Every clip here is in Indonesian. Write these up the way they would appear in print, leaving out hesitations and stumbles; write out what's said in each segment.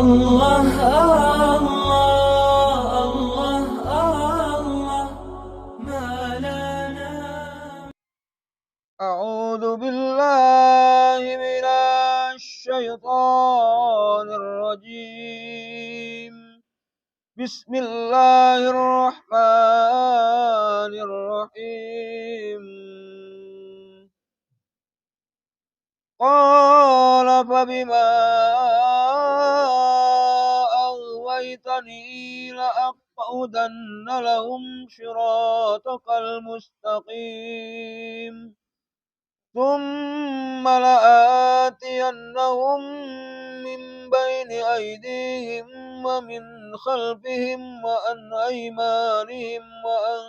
Allah, Allah, Allah, Allah, ما لنا. أعوذ بالله من الشيطان الرجيم. بسم الله الرحمن الرحيم. قال فبما أغويتني لأقعدن لهم صراطك المستقيم ثم لآتينهم من بين أيديهم ومن خلفهم وعن أيمانهم وعن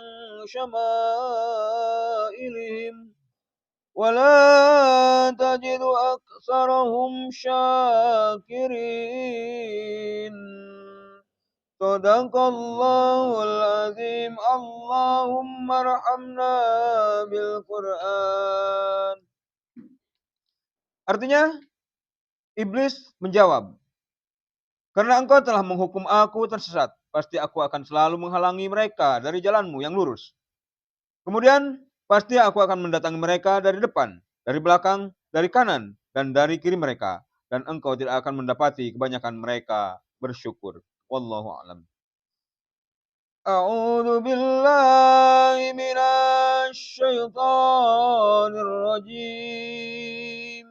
شمائلهم ولا تجد أكثرهم شاكرين. صدق الله العظيم. اللهم ارحمنا bil-Quran. Artinya, iblis menjawab, karena engkau telah menghukum aku tersesat, pasti aku akan selalu menghalangi mereka dari jalanmu yang lurus. Kemudian, pasti aku akan mendatangi mereka dari depan, dari belakang, dari kanan, dan dari kiri mereka. Dan engkau tidak akan mendapati kebanyakan mereka bersyukur. Wallahu a'lam. A'udzu billahi minasy syaithanir rajim.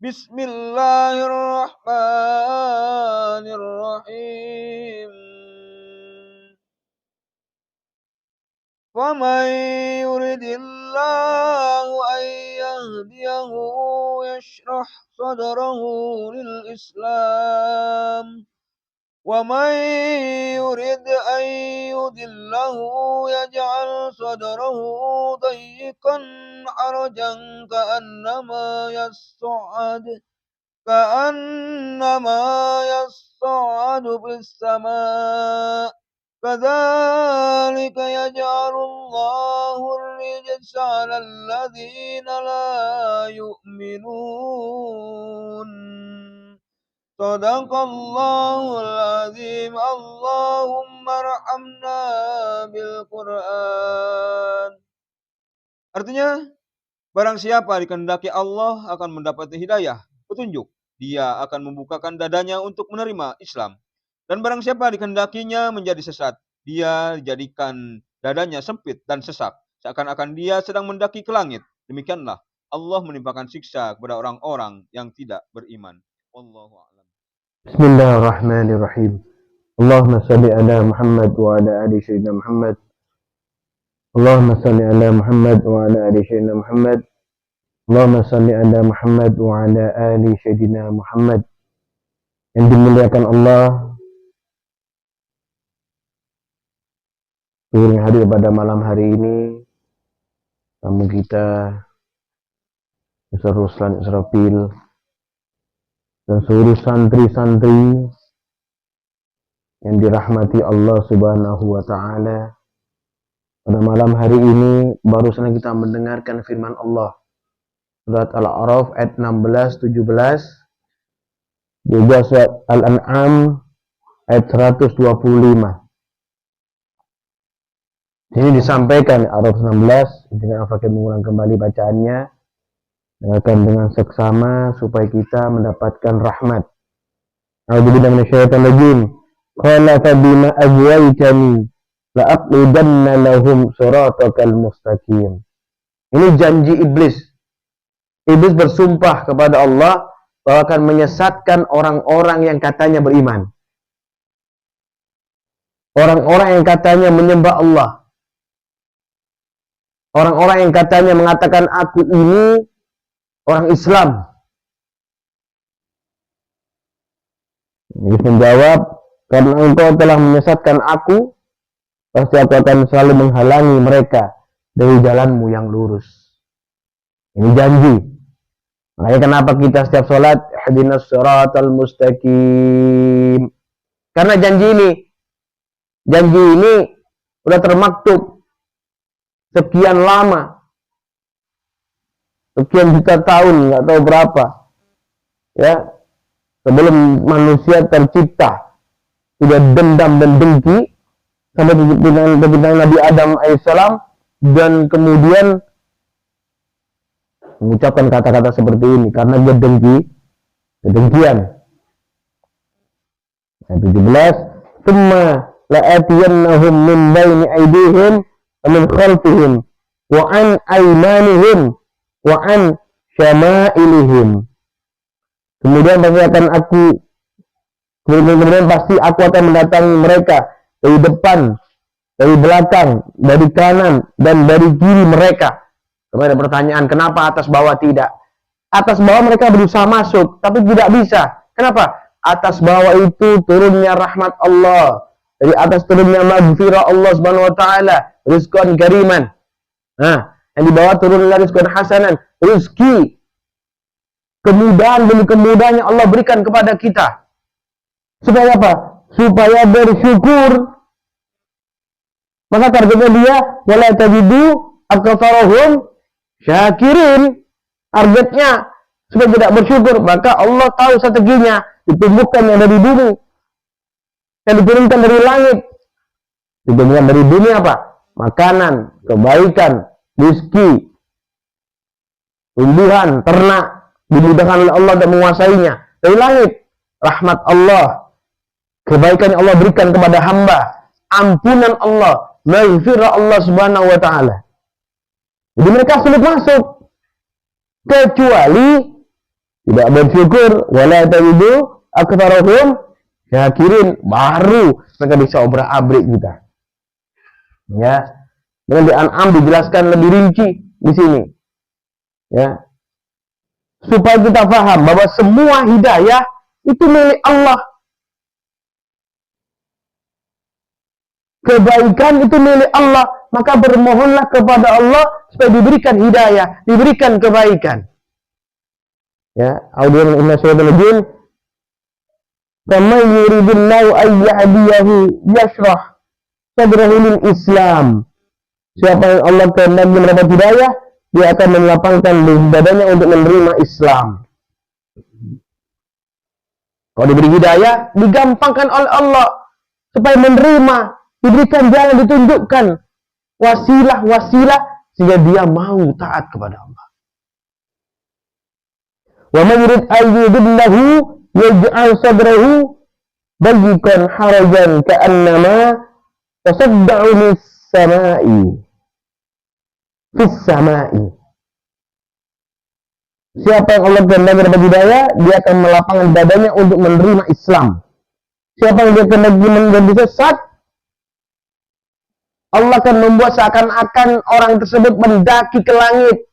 Bismillahirrahmanirrahim. وَمَنْ يُرِدِ اللَّهُ أَنْ يَهْدِيَهُ يَشْرَحْ صَدْرَهُ لِلْإِسْلَامِ وَمَنْ يُرِدْ أَنْ يُضِلَّهُ يَجْعَلْ صَدْرَهُ ضَيِّقًا حَرَجًا كَأَنَّمَا يَصَّعَّدُ فِي السَّمَاءِ كذلك يجعل الله الرجس على الذين لا يؤمنون. صدق الله العظيم. اللهم ارحمنا bil-Quran. Artinya, barang siapa dikehendaki Allah akan mendapat hidayah, petunjuk, dia akan membukakan dadanya untuk menerima Islam. Dan barang siapa dikehendakinya menjadi sesat, dia dijadikan dadanya sempit dan sesak, seakan-akan dia sedang mendaki ke langit. Demikianlah Allah menimpakan siksa kepada orang-orang yang tidak beriman. Wallahu a'lam. Bismillahirrahmanirrahim. Allahumma salli ala Muhammad wa ala ali sayyidina Muhammad. Allahumma salli ala Muhammad wa ala ali sayyidina Muhammad. Allahumma salli ala Muhammad wa ala ali sayyidina Muhammad. Yang dimuliakan Allah, yang hadir pada malam hari ini, tamu kita Ustaz Ruslan Israfil dan seluruh santri-santri yang dirahmati Allah Subhanahu wa Ta'ala. Pada malam hari ini baru saja kita mendengarkan firman Allah surat Al-A'raf ayat 16-17, juga surat Al-An'am ayat 125. Ini disampaikan Araf 16, dengan akan mengulang kembali bacaannya, dengarkan dengan seksama supaya kita mendapatkan rahmat. A'udzubillahi minasyaitonir rajim. Qala fabima aghwaytani la'aqudanna lahum siratakal mustaqim. Ini janji iblis. Iblis bersumpah kepada Allah bahwa akan menyesatkan orang-orang yang katanya beriman. Orang-orang yang katanya menyembah Allah. Orang-orang yang katanya mengatakan aku ini orang Islam. Iblis menjawab, karena engkau telah menyesatkan aku, pasti aku akan selalu menghalangi mereka dari jalanmu yang lurus. Ini janji. Makanya kenapa kita setiap sholat ihdinas siratal mustaqim. Karena janji ini sudah termaktub sekian lama, sekian juta tahun, nggak tahu berapa, ya, sebelum manusia tercipta, sudah dendam dan dengki sampai dengan Nabi Adam alaihissalam, dan kemudian mengucapkan kata-kata seperti ini karena dia kedengkian. Ayat 17, "Tsumma la'atiyannahum min baini aydihim wa min khalfihim wa an aymanihim wa an syama'ilihim." Kemudian pasti aku akan mendatangi mereka dari depan, dari belakang, dari kanan, dan dari kiri mereka. Kemudian ada pertanyaan, kenapa atas bawah tidak? Atas bawah mereka berusaha masuk, tapi tidak bisa. Kenapa? Atas bawah itu turunnya rahmat Allah. Dari atas turunnya maghfirah Allah subhanahu wa ta'ala. Rizqan kariman. Nah, yang di bawah turunnya rizqan hasanan. Rizki. Kemudahan demi kemudahan yang Allah berikan kepada kita. Supaya apa? Supaya bersyukur. Maka targetnya dia, wala tajidu aktsarahum syakirin. Targetnya supaya tidak bersyukur, maka Allah tahu strateginya, ditumbuhkan yang dari bumi, yang diturunkan dari langit. Ditumbuhkan dari bumi apa? Makanan, kebaikan, rezeki, tumbuhan, ternak, dimudahkan oleh Allah dan menguasainya. Dari langit, rahmat Allah, kebaikan yang Allah berikan kepada hamba, ampunan Allah, maghfirah Allah subhanahu wa ta'ala. Jadi mereka sulit masuk, kecuali tidak bersyukur, wala tajidu aktsarahum syakirin, baru mereka bisa obrak-abrik kita. Ya. Dengan di An'am dijelaskan lebih rinci di sini. Ya. Supaya kita paham bahwa semua hidayah itu milik Allah. Kebaikan itu milik Allah, maka bermohonlah kepada Allah supaya diberikan hidayah, diberikan kebaikan. Ya, audien inna syaitanir faman yuridillahu ay yahdiyahu yashrah sadrahu lil Islam. Siapa yang Allah kehendaki mendapat hidayah, dia akan melapangkan dadanya untuk menerima Islam. Kalau diberi hidayah, digampangkan oleh Allah supaya menerima, diberikan jalan, ditunjukkan wasilah-wasilah sehingga dia mau taat kepada Allah. Wa man yurid ayyudillahu yaj'al sadrahu dayyqan harajan ka'annama tasadda'u fis sama'i. Siapa yang Allah kehendaki mendapat hidayah, dia akan melapangkan dadanya untuk menerima Islam. Siapa yang dia kehendaki menjadi sesat, Allah akan membuat seakan-akan orang tersebut mendaki ke langit.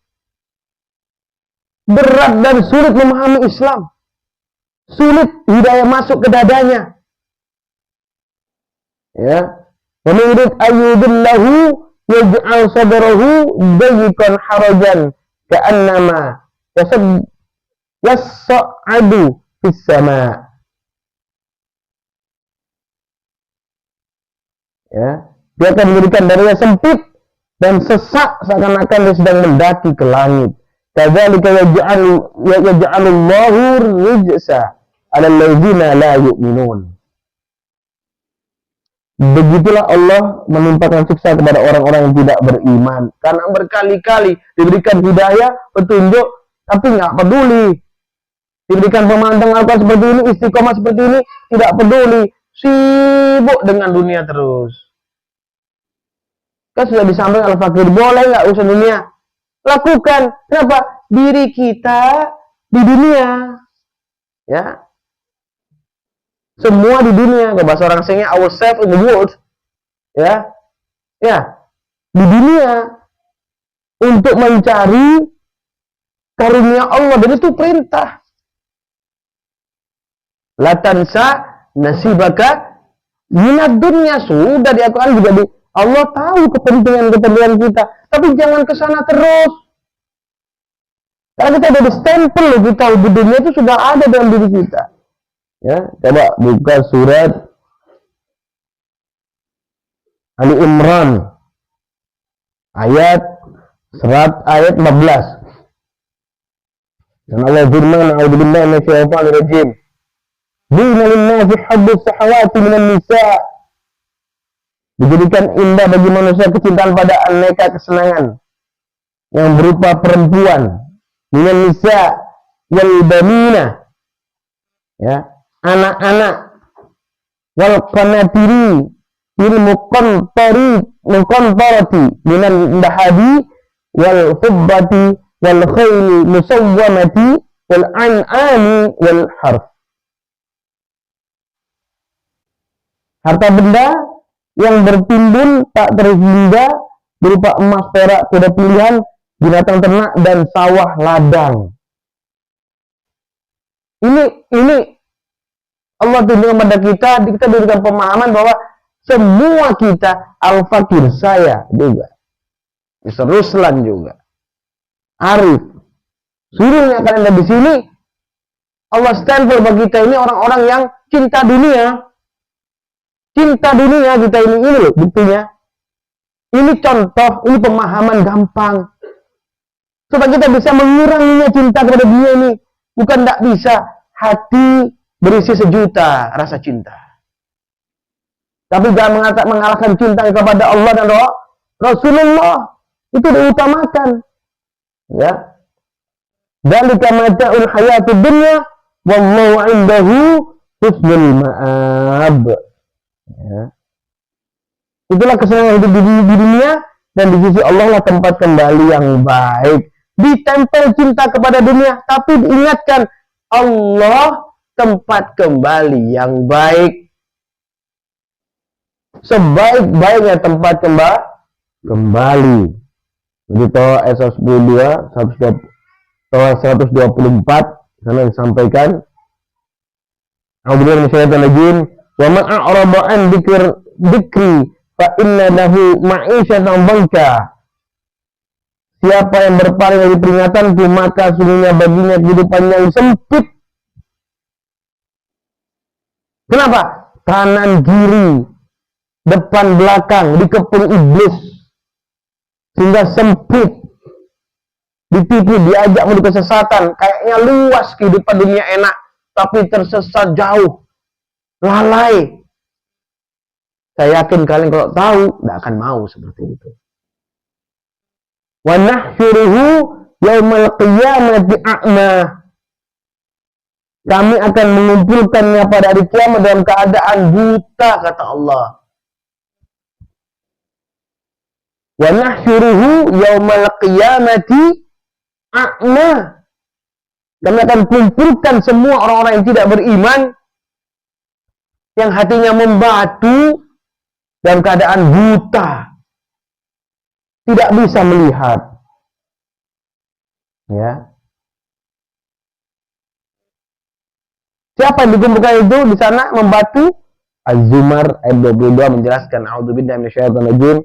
Berat dan sulit memahami Islam. Sulit hidayah masuk ke dadanya. Ya. Wa man yurid ayyudillahu yaj'al sadrahu dayyqan harajan ka'annama yas'adu fis sama'. Ya. Dia akan menjadikan dadanya sempit dan sesak seakan-akan dia sedang mendaki ke langit. Kadzalika yaj'alullahu rijsa 'alal ladzina la yu'minun. Begitulah Allah menimpakan siksa kepada orang-orang yang tidak beriman, karena berkali-kali diberikan hidayah, petunjuk, tapi nggak peduli. Diberikan pemandangan seperti ini, istiqomah seperti ini, tidak peduli, sibuk dengan dunia terus. Kan sudah disampaikan Al-Fakir, boleh nggak urusan dunia? Lakukan. Kenapa? Diri kita di dunia. Ya. Semua di dunia. Kalau bahasa orang asingnya, ourselves in the world. Ya. Ya. Di dunia. Untuk mencari karunia Allah. Dan itu perintah. La tansa nasibaka minad dunya. Sudah di Al-Quran juga Allah tahu kepentingan kita, tapi jangan ke sana terus. Karena kita ada di stempel loh, kita di dunia itu sudah ada dalam diri kita. Ya, coba buka surat Ali Imran ayat 14. Dan Allah firman, "A'udzubillahi minasyaitonir rajim. Zina linnasi hubbus syahawati minan nisa. Dijadikan indah bagi manusia kecintaan pada aneka kesenangan yang berupa perempuan, minan nisa wal banina, ya, anak-anak, wal qanatiri il muqantarati minan dahabi wal fiddati wal khayli musawwamati wal an'ami wal harf. Harta benda yang bertimbun tak terhingga berupa emas, perak, kuda pilihan, binatang ternak dan sawah ladang. Ini Allah tunjukkan kepada kita berikan pemahaman bahwa semua kita, al-fakir, saya juga, Mr. Ruslan juga, Arif, seluruhnya kalian ada di sini. Allah stempel bagi kita ini orang-orang yang cinta dunia. Cinta dunia kita ini loh buktinya. Ini contoh, ini pemahaman gampang. Supaya kita bisa menguranginya cinta kepada dunia ini. Bukan tidak bisa, hati berisi sejuta rasa cinta. Tapi jangan mengalahkan cinta kepada Allah dan Rasulullah. Itu diutamakan. Ya. Dzalika mata'ul hayatid dunya wallahu 'indahu husnul ma'ab. Ya. Itulah kesenangan hidup di dunia, dan di sisi Allah lah tempat kembali yang baik. Ditempel cinta kepada dunia, tapi diingatkan Allah tempat kembali yang baik. Sebaik-baiknya tempat kembali. Begitu ayat 124 sana disampaikan. A'udzubillahi minasyaitonir rajim. Wa man a'rada an dzikri fa inna lahu ma'isyatan dhanka. Siapa yang berpaling dari peringatanku, maka sungguhnya baginya kehidupan yang sempit. Kenapa? Kanan kiri, depan belakang dikepung iblis sehingga sempit, ditipu, diajak menuju kesesatan. Kayaknya luas kehidupan dunia, enak, tapi tersesat jauh. Lalai. Saya yakin kalian kalau tahu tidak akan mau seperti itu. Wa nahsyuruhu yaumal qiyamati a'ma. Kami akan mengumpulkannya pada hari kiamat dalam keadaan buta, kata Allah. Wa nahsyuruhu yaumal qiyamati a'ma. Kami akan kumpulkan semua orang-orang yang tidak beriman, yang hatinya membatu, dalam keadaan buta, tidak bisa melihat. Ya. Siapa yang dikumpulkan itu di sana membatu? Az-Zumar ayat 22 menjelaskan, a'udzubillahi minasyaitonir rajim.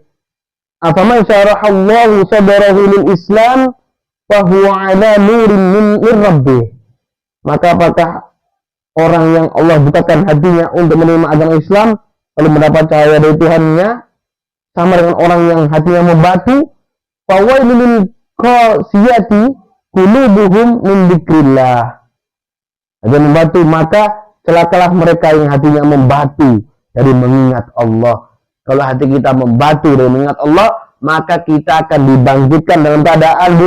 Afaman syarahallahu sadrahu lil Islam fa huwa 'ala nurin min rabbih. Maka apakah orang yang Allah bukakan hatinya untuk menerima agama Islam lalu mendapat cahaya dari Tuhannya sama dengan orang yang hatinya membatu? Fawailul lil qasiyati qulubuhum min dzikrillah. Ada membatu, maka celakalah mereka yang hatinya membatu dari mengingat Allah. Kalau hati kita membatu dari mengingat Allah, maka kita akan dibangkitkan dalam keadaan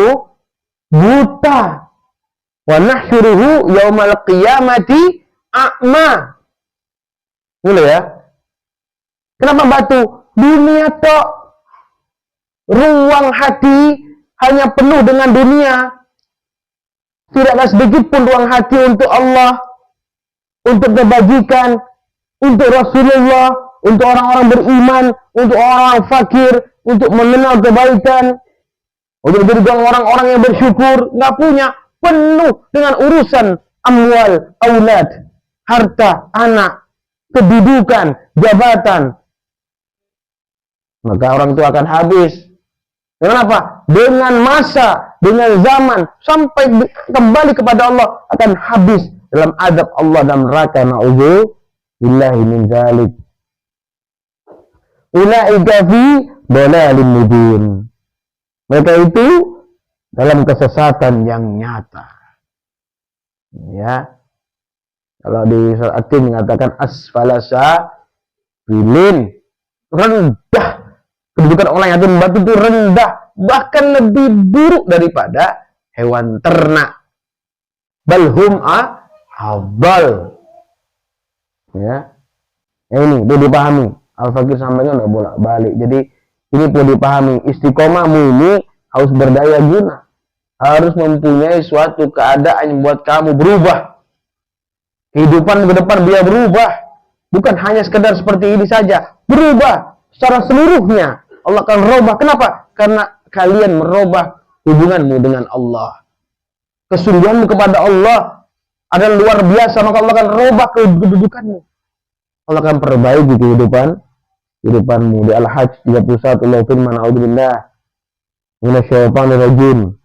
buta. Wa nahsyuruhu yaumal qiyamati a'ma. Ini ya. Kenapa batu? Dunia tok. Ruang hati hanya penuh dengan dunia. Tidak ada sedikit pun ruang hati untuk Allah, untuk kebajikan, untuk Rasulullah, untuk orang-orang beriman, untuk orang-orang fakir, untuk mengenal kebaikan, untuk menjadi orang-orang yang bersyukur. Nggak punya. Penuh dengan urusan amwal, aulad, harta, anak, kedudukan, jabatan. Maka orang itu akan habis. Dengan apa? Dengan masa, dengan zaman, sampai kembali kepada Allah, akan habis dalam azab Allah dan neraka. Na'udzubillahi min dzalik. Ulaika fi dhalalin mubin. Mereka itu dalam kesesatan yang nyata. Ya. Kalau di surat At-Tin mengatakan asfalasa filin, rendah. Kedudukan orang yang membantu itu rendah, bahkan lebih buruk daripada hewan ternak. Balhum abal. Ya. Ini perlu dipahami. Al-Fakir sampaikan udah bolak-balik. Jadi ini perlu dipahami. Istiqomahmu ini harus berdaya guna. Harus mempunyai suatu keadaan yang membuat kamu berubah. Kehidupan ke depan biar berubah. Bukan hanya sekedar seperti ini saja. Berubah secara seluruhnya. Allah akan merubah. Kenapa? Karena kalian merubah hubunganmu dengan Allah. Kesungguhanmu kepada Allah adalah luar biasa. Maka Allah akan merubah kedudukanmu. Allah akan perbaiki kehidupanmu. Di Al-Hajj 31 Allah firman, a'udzubillah minasyaitonir rajim.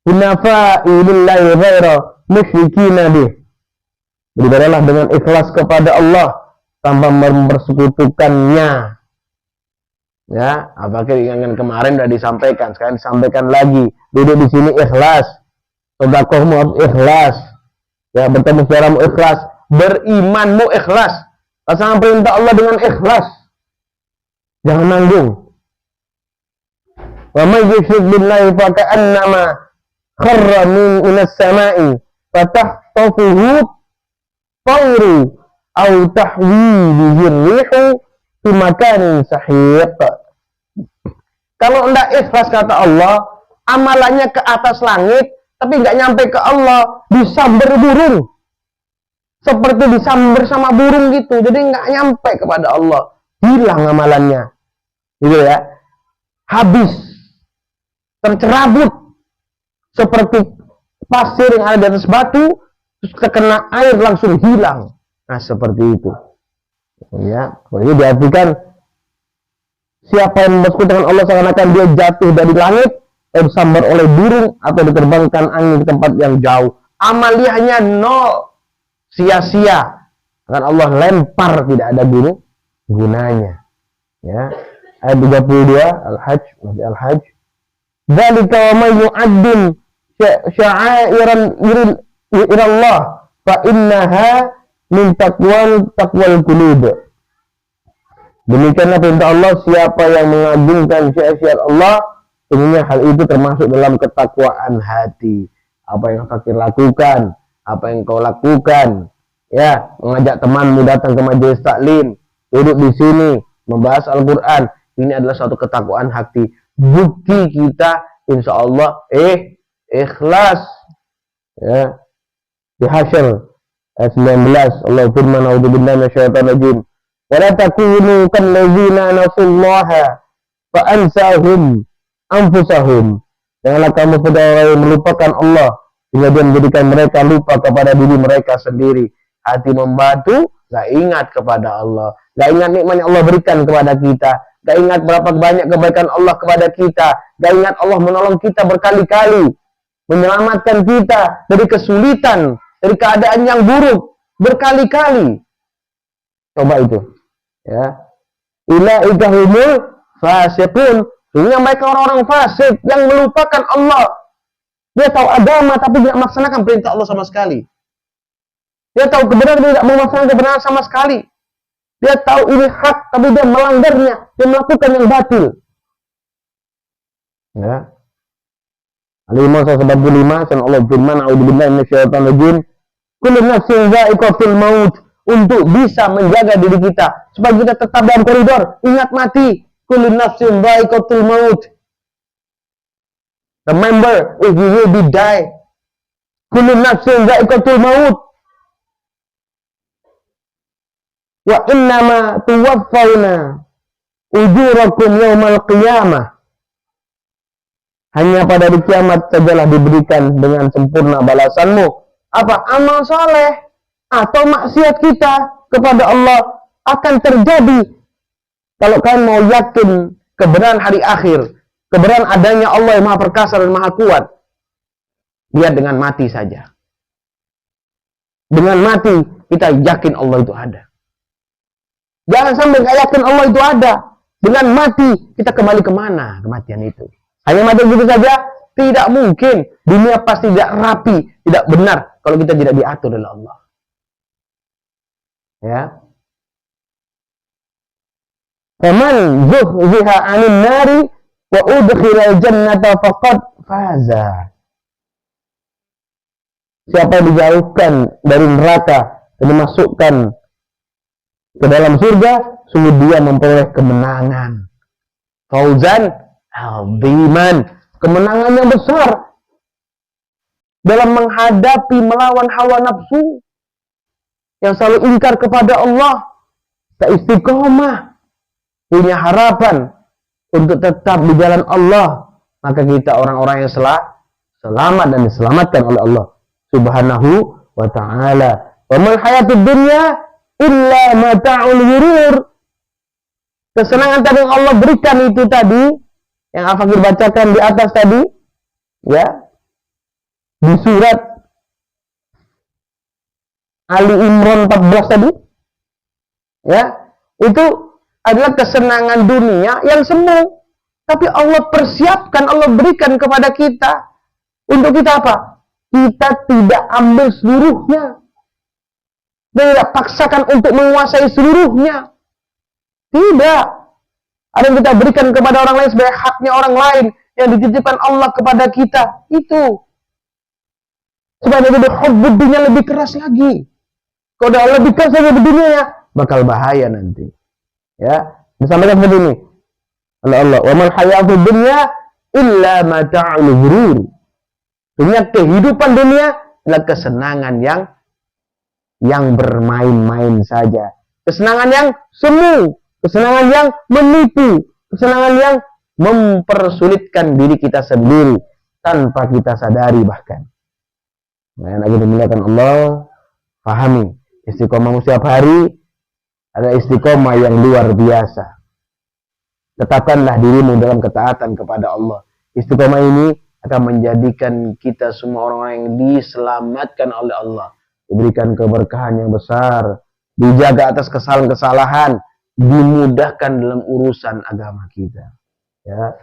Hunafa'i lillahi ghaira musyrikina bih. Beribadahlah dengan ikhlas kepada Allah tanpa mempersekutukannya. Ya, apakah ingat kemarin sudah disampaikan, sekarang disampaikan lagi. Duduk di sini ikhlas. Sedekahmu harus ikhlas. Ya, bertemu saudaramu ikhlas, berimanmu ikhlas. Laksanakan perintah Allah dengan ikhlas. Jangan nanggung. Wa may yusyrik billahi fa ka'annama kharra minas sama'i fatahtafuhu tayru aw tahwi bihi rihu fi makanin sahiq. Kalau enggak ikhlas kata Allah, amalannya ke atas langit tapi enggak nyampe ke Allah, disamber burung. Seperti disamber sama burung gitu. Jadi enggak nyampe kepada Allah. Hilang amalannya. Gitu ya. Habis. Tercerabut. Seperti pasir yang ada di atas batu, terus terkena air langsung hilang. Nah, seperti itu. Ya, ini diartikan siapa yang bersekutu dengan Allah seakan-akan dia jatuh dari langit, disambar oleh burung atau diterbangkan angin ke tempat yang jauh. Amaliyahnya nol, sia-sia. Karena Allah lempar, tidak ada gunanya. Ya, ayat 32 Al-Hajj, masih Al-Hajj. Dzalika wa may yu'azzim sya'airan Allah fa innaha min taqwal qulub. Demikianlah perintah Allah, siapa yang mengagungkan syiar-syiar Allah, sebenarnya hal itu termasuk dalam ketakwaan hati. Apa yang fakir lakukan, apa yang kau lakukan, ya, mengajak temanmu datang ke majelis taklim, duduk di sini, membahas Al-Quran, ini adalah suatu ketakwaan hati. Bukti kita, insya Allah, ikhlas. Ya, di Hasyr ayat 19, Allah firman, a'udzubillahi minasyaitonir rajim. Wa la takunu kallazina nasullaha fa ansahum anfusahum. Janganlah kamu seperti orang yang melupakan Allah sehingga dia menjadikan mereka lupa kepada diri mereka sendiri. Hati membatu, gak ingat kepada Allah, gak ingat nikmat yang Allah berikan kepada kita, gak ingat berapa banyak kebaikan Allah kepada kita, gak ingat Allah menolong kita berkali-kali, menyelamatkan kita dari kesulitan, dari keadaan yang buruk berkali-kali. Coba itu, ya. Ulaika humul fasiqun. Sehingga mereka orang-orang fasik yang melupakan Allah. Dia tahu agama tapi tidak melaksanakan perintah Allah sama sekali. Dia tahu kebenaran tidak melaksanakan kebenaran sama sekali. Dia tahu ini hak tapi dia melanggarnya, dia melakukan yang batil. Ya. Al-Imam 145, dan Allah firman, a'udzubillahi minasyaitonir rajim. Kullu nafsin dha'iqatul maut. Untuk bisa menjaga diri kita supaya kita tetap dalam koridor, ingat mati. Kullu nafsin dha'iqatul maut. Remember, if you will be die. Kullu nafsin dha'iqatul maut. Wa innama tuwaffawna ujurakum yawmal qiyamah. Hanya pada hari kiamat sajalah diberikan dengan sempurna balasanmu. Apa? Amal soleh atau maksiat kita kepada Allah akan terjadi. Kalau kalian mau yakin kebenaran hari akhir, kebenaran adanya Allah yang Maha Perkasa dan Maha Kuat, lihat dengan mati saja. Dengan mati kita yakin Allah itu ada. Jangan sampai nggak yakin Allah itu ada. Dengan mati kita kembali kemana kematian itu? Hanya mati gitu saja? Tidak mungkin. Dunia pasti tidak rapi, tidak benar kalau kita tidak diatur oleh Allah. Ya. Faman zuhziha 'anil nari wa udkhilal jannata faqad faza. Siapa dijauhkan dari neraka dan dimasukkan ke dalam surga, sungguh dia memperoleh kemenangan. Fauzan aziman, kemenangan yang besar dalam menghadapi melawan hawa nafsu yang selalu ingkar kepada Allah, tak istiqomah, punya harapan untuk tetap di jalan Allah, maka kita orang-orang yang selamat dan diselamatkan oleh Allah Subhanahu wa ta'ala. Wa mal hayatud dunya illa mata'ul ghurur. Kesenangan tadi yang Allah berikan itu tadi, yang Al-Fakir bacakan di atas tadi, ya, di surat Ali Imran 14 tadi, ya, itu adalah kesenangan dunia yang semu. Tapi Allah persiapkan, Allah berikan kepada kita. Untuk kita apa? Kita tidak ambil seluruhnya. Dan tidak paksakan untuk menguasai seluruhnya. Tidak. Ada yang kita berikan kepada orang lain sebagai haknya orang lain yang dititipkan Allah kepada kita. Itu. Supaya lebih hubbud dunia lebih keras lagi. Kalau udah lebih keras lagi dunia ya, bakal bahaya nanti. Ya, disampaikan seperti ini. Allah, wa mal hayatud dunya illa mata'ul ghurur. Dunia, kehidupan dunia adalah kesenangan yang bermain-main saja. Kesenangan yang semu, kesenangan yang menipu, kesenangan yang mempersulitkan diri kita sendiri tanpa kita sadari bahkan. Nah, lagi dimuliakan Allah, pahami istiqomah setiap hari ada istiqomah yang luar biasa. Tetapkanlah dirimu dalam ketaatan kepada Allah. Istiqomah ini akan menjadikan kita semua orang-orang yang diselamatkan oleh Allah. Diberikan keberkahan yang besar. Dijaga atas kesalahan-kesalahan. Dimudahkan dalam urusan agama kita. Ya.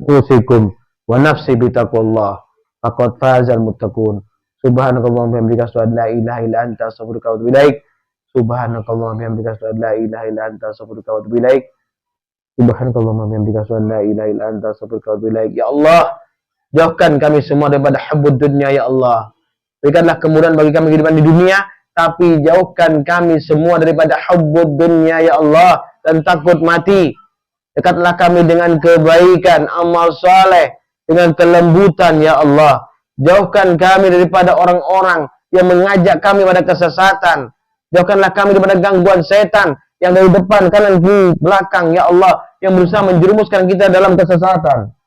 Usikum wa nafsi bitaqullah. Faqad fazal muttaqun. Subhanakallahumma bihamdika asyhadu an la ilaha illa anta astaghfiruka wa atubu ilaik. Subhanakallahumma bihamdika asyhadu an la ilaha illa anta astaghfiruka wa atubu ilaik. Subhanakallahumma bihamdika asyhadu an la ilaha illa anta astaghfiruka wa atubu ilaik. Ya Allah, jauhkan kami semua daripada hubbud dunya ya Allah. Berikanlah kemudahan bagi kami kehidupan di dunia, tapi jauhkan kami semua daripada hubbud dunya ya Allah dan takut mati. Dekatlah kami dengan kebaikan, amal saleh, dengan kelembutan ya Allah. Jauhkan kami daripada orang-orang yang mengajak kami pada kesesatan. Jauhkanlah kami daripada gangguan setan yang dari depan, kanan, kiri, belakang ya Allah, yang berusaha menjerumuskan kita dalam kesesatan.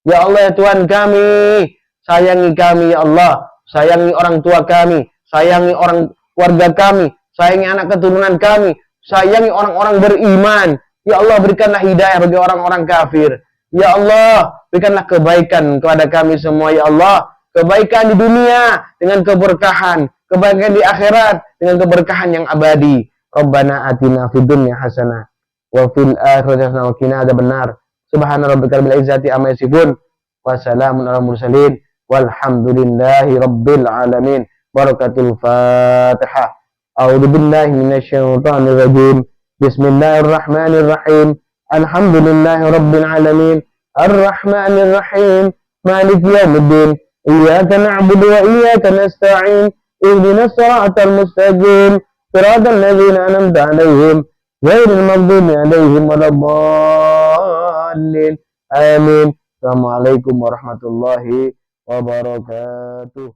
Ya Allah ya Tuhan kami, sayangi kami ya Allah, sayangi orang tua kami, sayangi orang keluarga kami, sayangi anak keturunan kami, sayangi orang-orang beriman. Ya Allah, berikanlah hidayah bagi orang-orang kafir. Ya Allah, berikanlah kebaikan kepada kami semua ya Allah. Kebaikan di dunia dengan keberkahan, kebaikan di akhirat dengan keberkahan yang abadi. Rabbana atina fid dunya hasanah wa fil akhirati hasanah wa qina adzabannar. Subhana rabbika rabbil izzati amma yasifun wa salamun alal mursalin walhamdulillahi rabbil alamin. Barakatul Fatihah. A'udzu billahi minasyaitonir rajim. Bismillahirrahmanirrahim. Alhamdulillahi rabbil alamin. Arrahmanir rahim. Maliki yaumiddin. Iyyaka na'budu wa iyyaka nasta'in. Ihdinas siratal mustaqim. Siratal ladzina an'amta 'alaihim ghairil maghdubi 'alaihim waladdallin. Amin. Assalamualaikum warahmatullahi wabarakatuh.